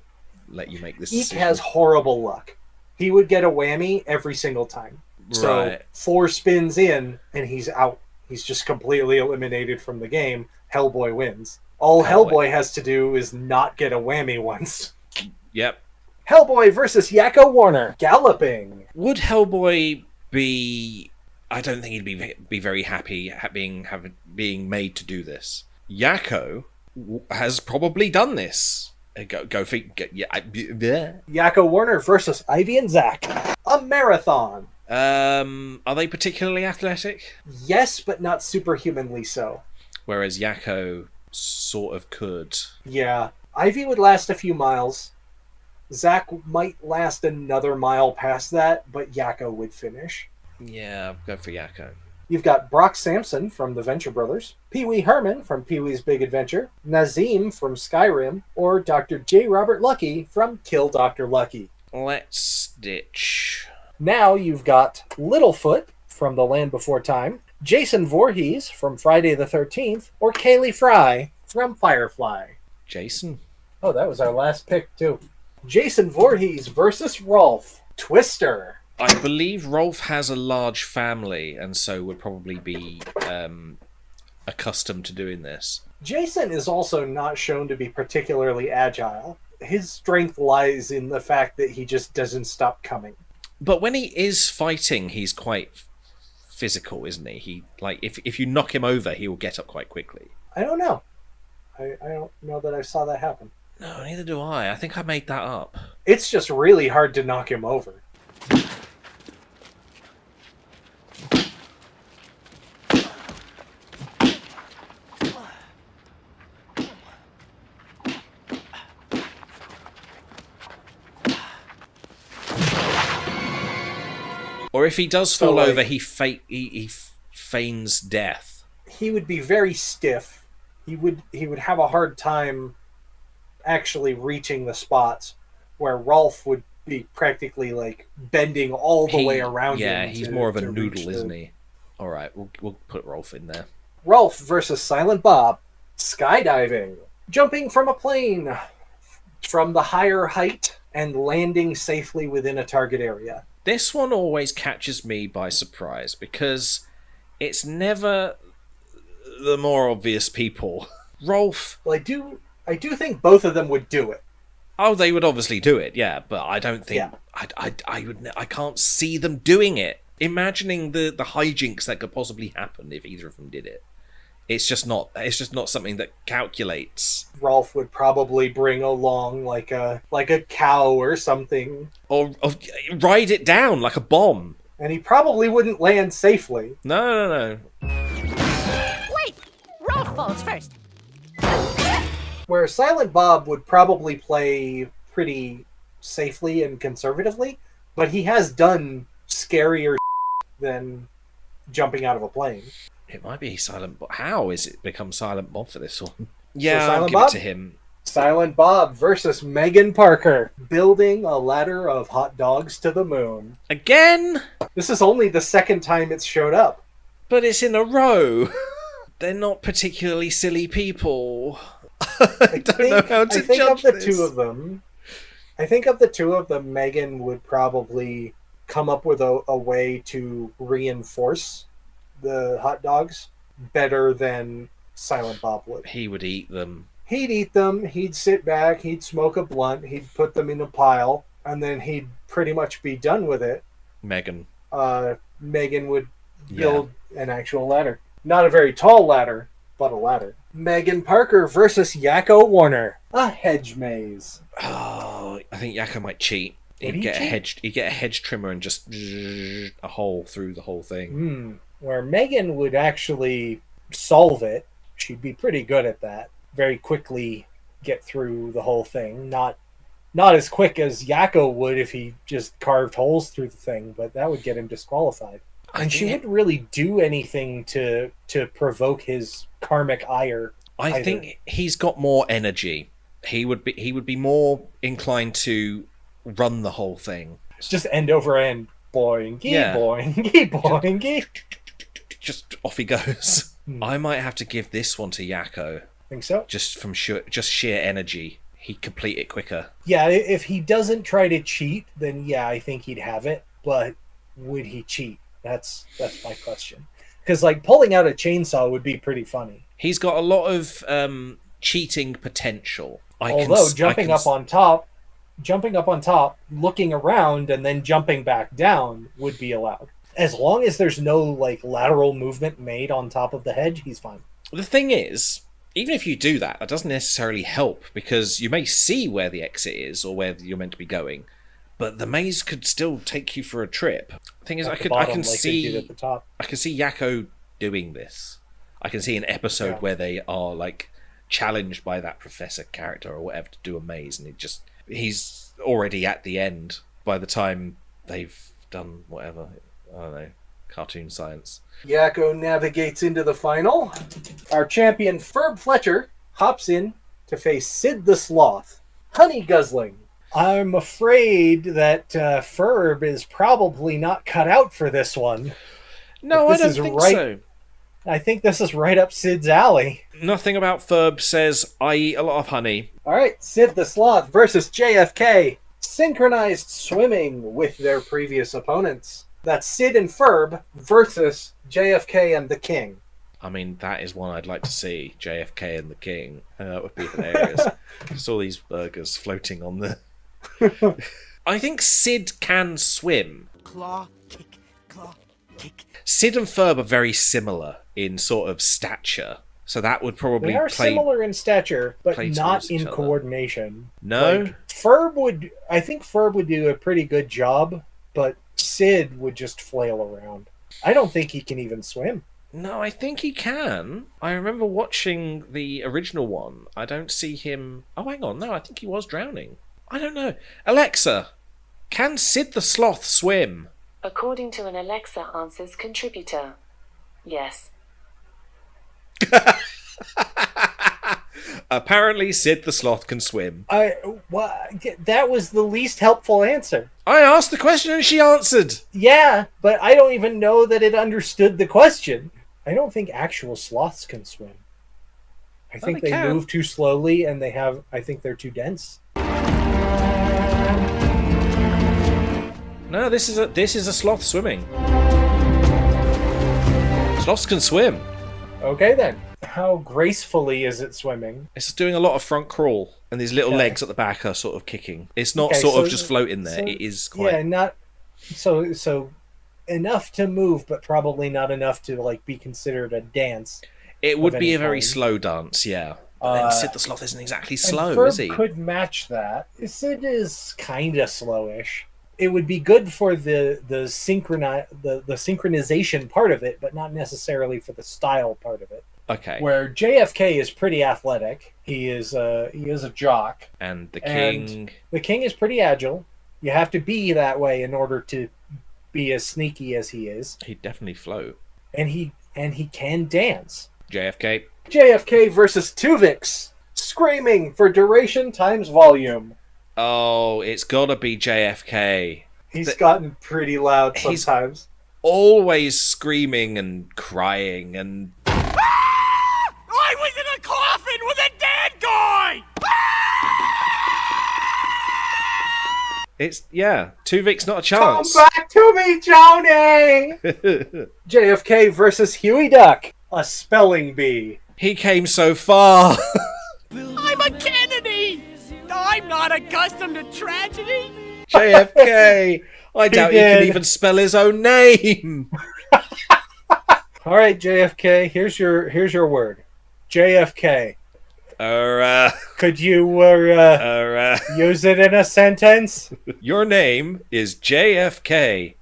let you make this Eek decision. has horrible luck. He would get a whammy every single time. So Right. 4 spins in, and he's out. He's just completely eliminated from the game. Hellboy wins. All Hellboy has to do is not get a whammy once. Yep. Hellboy versus Yakko Warner. Galloping. Would Hellboy be... I don't think he'd be very happy being made to do this. Yakko has probably done this. Go for... Yeah. Yakko Warner versus Ivy and Zach. A marathon. Are they particularly athletic? Yes, but not superhumanly so. Whereas Yakko sort of could. Yeah. Ivy would last a few miles. Zach might last another mile past that, but Yakko would finish. Yeah, go for Yakko. You've got Brock Sampson from the Venture Brothers, Pee Wee Herman from Pee Wee's Big Adventure, Nazim from Skyrim, or Dr. J. Robert Lucky from Kill Dr. Lucky. Let's ditch. Now you've got Littlefoot from The Land Before Time, Jason Voorhees from Friday the 13th, or Kaylee Fry from Firefly. Jason. Oh, that was our last pick, too. Jason Voorhees versus Rolf. Twister. I believe Rolf has a large family and so would probably be accustomed to doing this. Jason is also not shown to be particularly agile. His strength lies in the fact that he just doesn't stop coming. But when he is fighting, he's quite physical, isn't he? He like if you knock him over, he will get up quite quickly. I don't know. I don't know that I saw that happen. No, neither do I. I think I made that up. It's just really hard to knock him over. Or if he does fall over, he feigns death. He would be very stiff. He would have a hard time actually reaching the spots where Rolf would be practically like bending all the way around him. Yeah, he's more of a noodle, isn't he? All right, we'll put Rolf in there. Rolf versus Silent Bob. Skydiving. Jumping from a plane from the higher height and landing safely within a target area. This one always catches me by surprise because it's never the more obvious people. Rolf. Well, I do think both of them would do it. Oh, they would obviously do it, yeah, but I don't think I can't see them doing it. Imagining the hijinks that could possibly happen if either of them did it. It's just not something that calculates. Rolf would probably bring along like a cow or something. Or ride it down like a bomb. And he probably wouldn't land safely. No. Wait! Rolf falls first. Where Silent Bob would probably play pretty safely and conservatively, but he has done scarier than jumping out of a plane. It might be Silent Bob. How is it become Silent Bob for this one? Yeah, so I'll give it to him. Silent Bob versus Megan Parker. Building a ladder of hot dogs to the moon. Again? This is only the second time it's showed up. But it's in a row. They're not particularly silly people. I don't know how to I think judge of the this. two of them. I think of the two of them, Megan would probably come up with a way to reinforce the hot dogs better than Silent Bob would. He would eat them. He'd eat them, he'd sit back, he'd smoke a blunt, he'd put them in a pile, and then he'd pretty much be done with it. Megan. Megan would build an actual ladder. Not a very tall ladder, but a ladder. Megan Parker versus Yakko Warner. A hedge maze. Oh, I think Yakko might cheat. Would He'd he get cheat? He'd get a hedge trimmer and just a hole through the whole thing. Where Megan would actually solve it. She'd be pretty good at that. Very quickly get through the whole thing. Not as quick as Yakko would if he just carved holes through the thing, but that would get him disqualified. And she wouldn't really do anything to provoke his karmic ire. I think he's got more energy. He would be more inclined to run the whole thing. Just end over end. Boingy, Yeah. boingy, boingy. Just off he goes. I might have to give this one to Yakko. Think so? Just from sheer energy. He'd complete it quicker. Yeah, if he doesn't try to cheat, then yeah, I think he'd have it. But would he cheat? That's my question. Because like pulling out a chainsaw would be pretty funny. He's got a lot of cheating potential. Although jumping up on top, looking around, and then jumping back down would be allowed. As long as there's no like lateral movement made on top of the hedge, he's fine. The thing is, even if you do that, that doesn't necessarily help because you may see where the exit is or where you're meant to be going, but the maze could still take you for a trip. The thing is, I can see Yakko doing this. I can see an episode where they are like challenged by that professor character or whatever to do a maze, and he's already at the end by the time they've done whatever. I don't know, cartoon science. Yakko navigates into the final. Our champion Ferb Fletcher hops in to face Sid the Sloth. Honey guzzling. I'm afraid that Ferb is probably not cut out for this one. No, I don't think so. I think this is right up Sid's alley. Nothing about Ferb says I eat a lot of honey. All right, Sid the Sloth versus JFK. Synchronized swimming with their previous opponents. That's Sid and Ferb versus JFK and the King. I mean, that is one I'd like to see. JFK and the King. That would be hilarious. Just all these burgers floating on the... I think Sid can swim. Claw, kick, claw, kick. Sid and Ferb are very similar in sort of stature. So that would probably They are similar in stature, but play not towards each in other. coordination. No? I think Ferb would do a pretty good job, but Sid would just flail around. I don't think he can even swim. No, I think he can. I remember watching the original one. I don't see him... Oh, hang on. No, I think he was drowning. I don't know. Alexa, can Sid the Sloth swim? According to an Alexa Answers contributor, yes. Apparently, Sid the Sloth can swim. That was the least helpful answer. I asked the question and she answered. Yeah, but I don't even know that it understood the question. I don't think actual sloths can swim. I think they they can. move too slowly, and I think they're too dense. No, this is a sloth swimming. Sloths can swim. Okay then. How gracefully is it swimming? It's doing a lot of front crawl, and these little Okay. legs at the back are sort of kicking. It's not Okay, sort so- of just floating there. so- It is quite... Yeah, not so enough to move, but probably not enough to like be considered a dance. It would of be any a very kind. slow dance, yeah. But then Sid the Sloth isn't exactly slow, and Ferb is he? could match that. Sid is kind of slowish. It would be good for the synchronization part of it, but not necessarily for the style part of it. Okay. Where JFK is pretty athletic. He is a jock. And the King... The King is pretty agile. You have to be that way in order to be as sneaky as he is. He'd definitely float. And he can dance. JFK. JFK versus Tuvix. Screaming for duration times volume. Oh, it's gotta be JFK. He's gotten pretty loud sometimes. Always screaming and crying and... I was in a coffin with a dead Tuvok's not a Come chance. back to me, Johnny! JFK versus Huey Duck, a spelling bee. He came so far. I'm a Kennedy! I'm not accustomed to tragedy! JFK! I doubt he can did. even spell his own name. All right, JFK, here's your word. JFK. Could you use it in a sentence? Your name is JFK.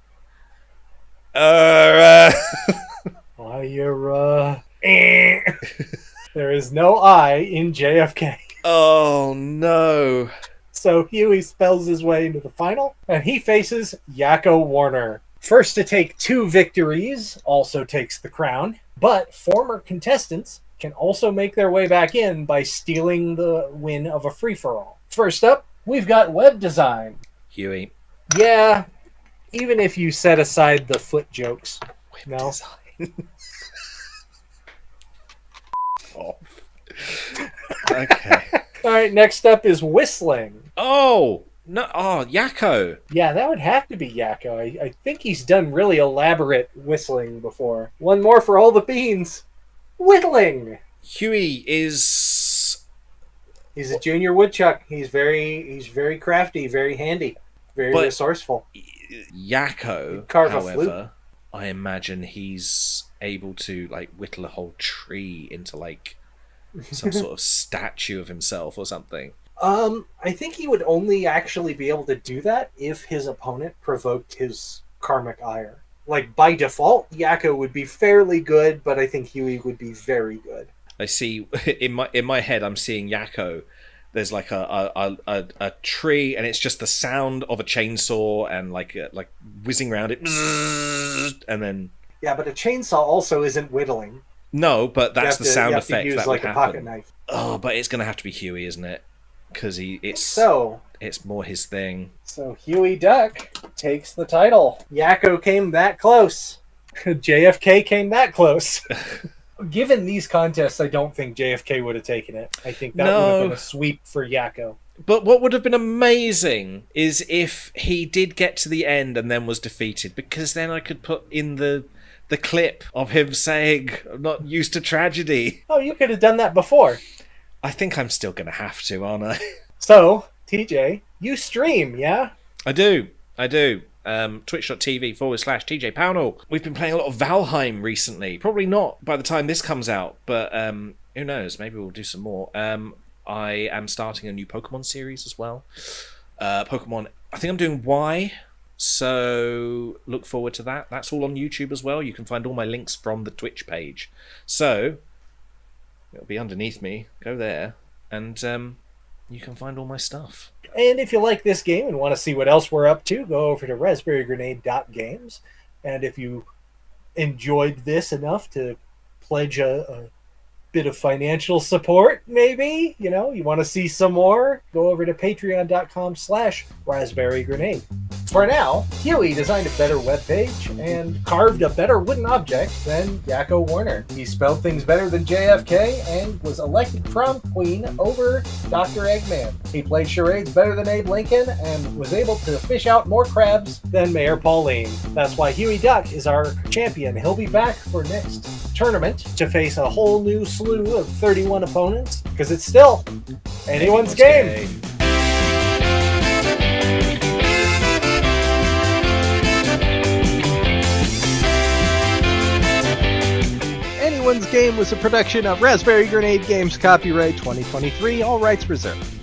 There is no I in JFK. Oh no. So Huey spells his way into the final, and he faces Yakko Warner. First to take 2 victories also takes the crown, but former contestants can also make their way back in by stealing the win of a free-for-all. First up, we've got web design. Huey. Yeah, even if you set aside the foot jokes. Web design. Okay. All right, next up is whistling. Oh, no. Oh, Yakko. Yeah, that would have to be Yakko. I think he's done really elaborate whistling before. One more for all the beans. Whittling. Huey is... He's a junior woodchuck. He's very crafty, very handy, very resourceful. Yakko, carve a flute. however, I imagine he's able to like whittle a whole tree into like some sort of statue of himself or something. I think he would only actually be able to do that if his opponent provoked his karmic ire. Like, by default, Yakko would be fairly good, but I think Huey would be very good. I see in my head I'm seeing Yakko. There's like a tree, and it's just the sound of a chainsaw and like whizzing around it, and then yeah, but a chainsaw also isn't whittling. No, but that's the sound effect use that like would a happen. pocket knife. Oh, but it's gonna have to be Huey, isn't it? Because it's more his thing. So Huey Duck takes the title. Yakko came that close. JFK came that close. Given these contests, I don't think JFK would have taken it. I think that would have been a sweep for Yakko. But what would have been amazing is if he did get to the end and then was defeated, because then I could put in the clip of him saying, "I'm not used to tragedy." Oh, you could have done that before. I think I'm still going to have to, aren't I? So, TJ, you stream, yeah? I do. Twitch.tv/TJ Pownall. We've been playing a lot of Valheim recently. Probably not by the time this comes out, but who knows? Maybe we'll do some more. I am starting a new Pokemon series as well. Pokemon, I think I'm doing Y, so look forward to that. That's all on YouTube as well. You can find all my links from the Twitch page. So, it'll be underneath me. Go there, and you can find all my stuff. And if you like this game and want to see what else we're up to, go over to raspberrygrenade.games. And if you enjoyed this enough to pledge a bit of financial support, maybe, you want to see some more, go over to patreon.com/raspberrygrenade. For now, Huey designed a better webpage and carved a better wooden object than Yakko Warner. He spelled things better than JFK and was elected prom queen over Dr. Eggman. He played charades better than Abe Lincoln and was able to fish out more crabs than Mayor Pauline. That's why Huey Duck is our champion. He'll be back for next tournament to face a whole new slew of 31 opponents, because it's still anyone's game. Anyone's Game was a production of Raspberry Grenade Games, copyright 2023, all rights reserved.